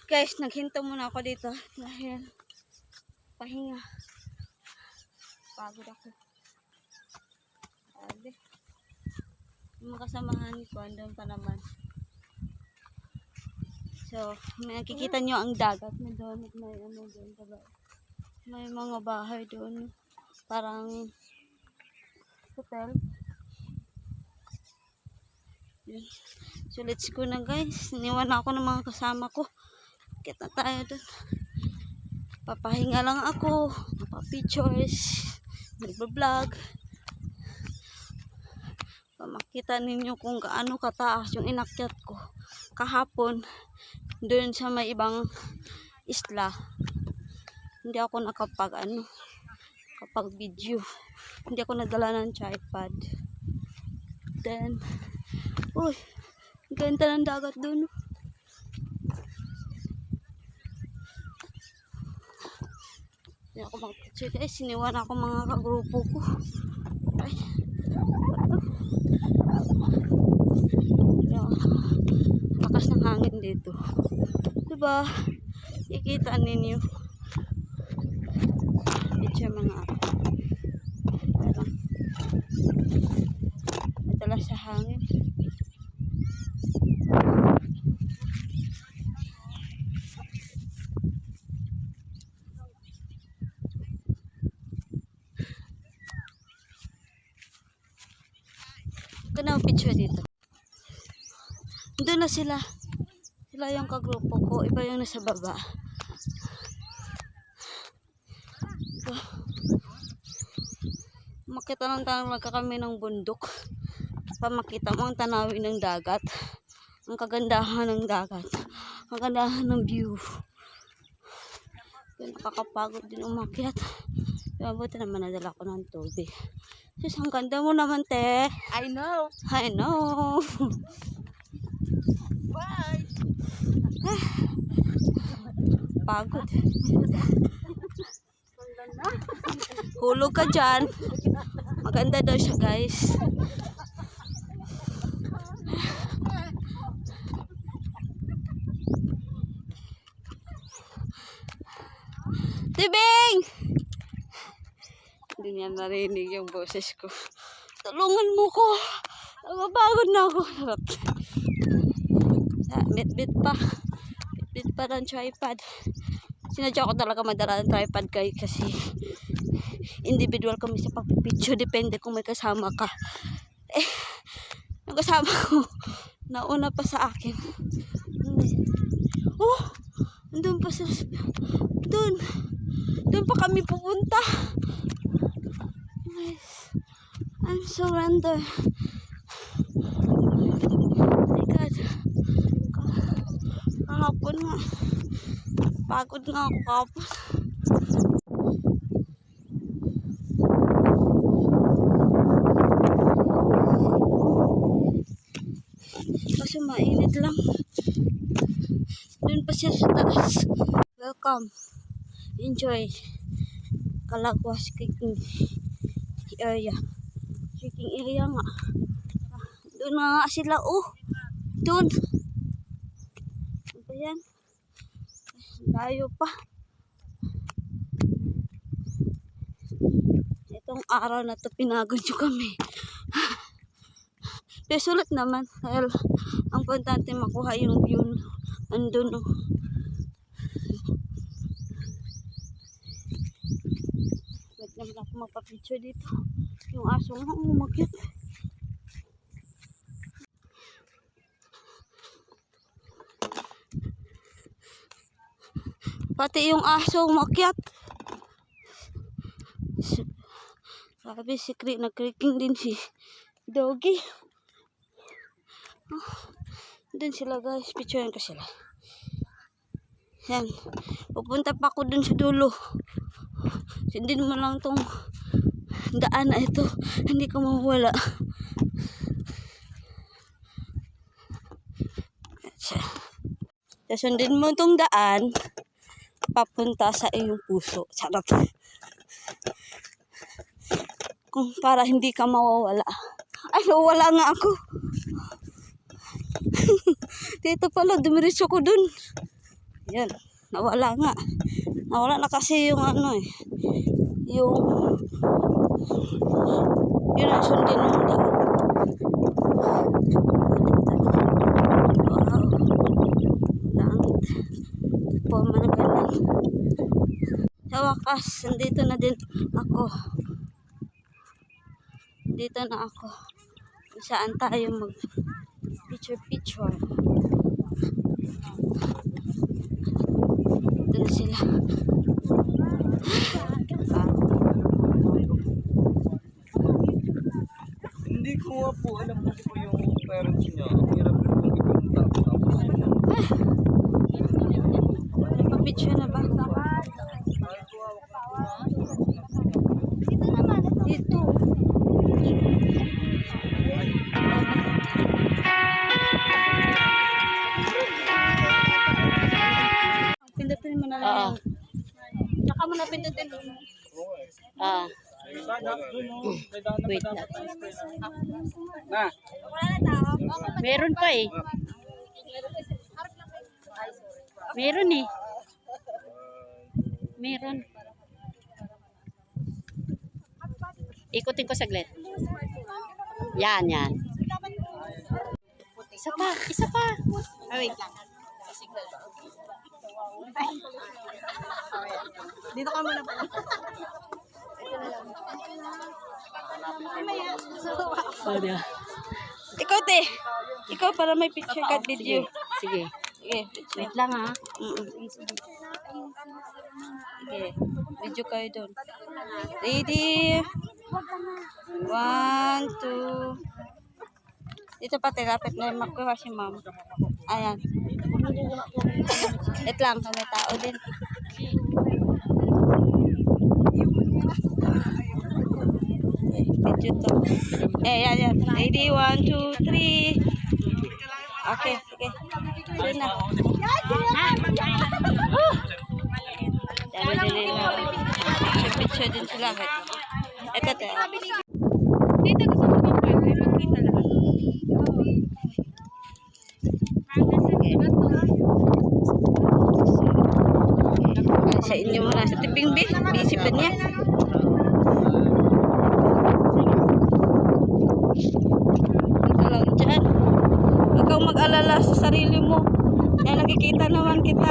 Guys, naghinto muna ako dito dahil pahinga. Pagod ako. Sabi. Yung mga kasamahan ko, andun pa naman. So, nakikita nyo ang dagat na doon. May ano doon. May mga bahay doon. Parang hotel. Yun. So, let's go na guys. Iniwan ako ng mga kasama ko. Kita tayo doon. Papahinga lang ako. Papapictures. Nagbablog. Makita ninyo kung gaano kataas yung inakyat ko kahapon doon sa may ibang isla. Hindi ako nakapag video. Hindi ako nadala ng tripod. Then uy, ganda ng dagat doon. Hindi ako mag-picture guys. Siniwan ako mga kagrupo ko. Ay, lakas ng hangin dito, diba? Ikita ninyo picture mga parang madalas sa hangin. Ganda ang picture dito. Doon na sila. Sila yung kagrupo ko. Iba yung nasa baba. Makita lang tayo kami ng bundok. Pamakita mo ang tanawin ng dagat. Ang kagandahan ng dagat. Ang kagandahan ng view. Nakakapagod din umakyat. Mabuti naman nadala ko ng tubig. Sus, ang ganda mo naman, te. I know. I know. Bye. Pagod. Hulog ka dyan. Maganda daw siya guys. Tibing! Hindi niya narinig yung boses ko. Tulungan mo ko. Napapagod na ako. Bit-bit pa. Bit pa ng tripod. Sinadya ko talaga madala ng tripod guys kasi individual kami sa pagpipicture. Depende kung may kasama ka. Eh, yung kasama ko nauna pa sa akin. Oh, andun pa sa doon pa kami pupunta. Guys, I'm surrender. Oh my God. Kahapon nga. Pagod nga ako kahapon. Kasi mainit lang. Doon pa siya sa taas. Welcome. Enjoy. Calagwas Trekking area. Trekking area nga. Doon nga sila. Oh. Doon. Ano ba yan? Layo pa. Itong araw na to pinagod nyo kami. Pero sulit naman. Dahil ang importante makuha yung view. Andun oh. Wait naman ako magpa-picture dito. Yung aso nga umakyat. Pati yung aso umakyat. Sabi si nag-creaking din si Doggy. Oh, dun sila guys. Picturean ko sila. Yan. Pupunta pa ako dun sa dulo. Sindin mo lang tong daan na ito. Hindi ko mawala. Sundin mo tong daan papunta sa iyong puso. Sarap. Kung para hindi ka mawawala. Ay, nawawala nga ako. Dito pala, dumiretso ko dun. Yan. Nawala nga. Nawala na kasi yung ano eh. Yung yun ang sundin ng daan. Wow. Langit. Forma na ganun. Sa wakas, nandito na din ako. Dito na ako. Kung saan tayo mag picture. Dito na sila. Hindi ko nga po alam kasi po yung parents niya. Ang hirap ko kung ipunta ko tapos Nagpa-picture na ba? Dito. Pindutin mo na lang. Saka mo na pindutin. Wait lang. na. Meron pa eh. Meron eh. Meron. Ikutin ko saglit. Yan. Isa pa. Wait lang. Dito ka muna pala. Ikaw te. Ikaw para may picture ka video. Sige. Sige, picture. Wait lang ha. Sige, video kayo doon. Ready? 1, 2. Dito pa tilapit na yung magkuha si ma'am. Ayan. Wait lang, may tao din. Okay, video to. Yan. Ready? 1, 2, 3. Okay, sige. Doon na. Dali na. Picture din sila. Ito. Dito ko sa mga pwede. Makita lahat. Sa inyo muna sa tiping B. Busy pa niya. Ito lang dyan. Ikaw mag-alala sa sarili mo. Kaya nakikita naman kita.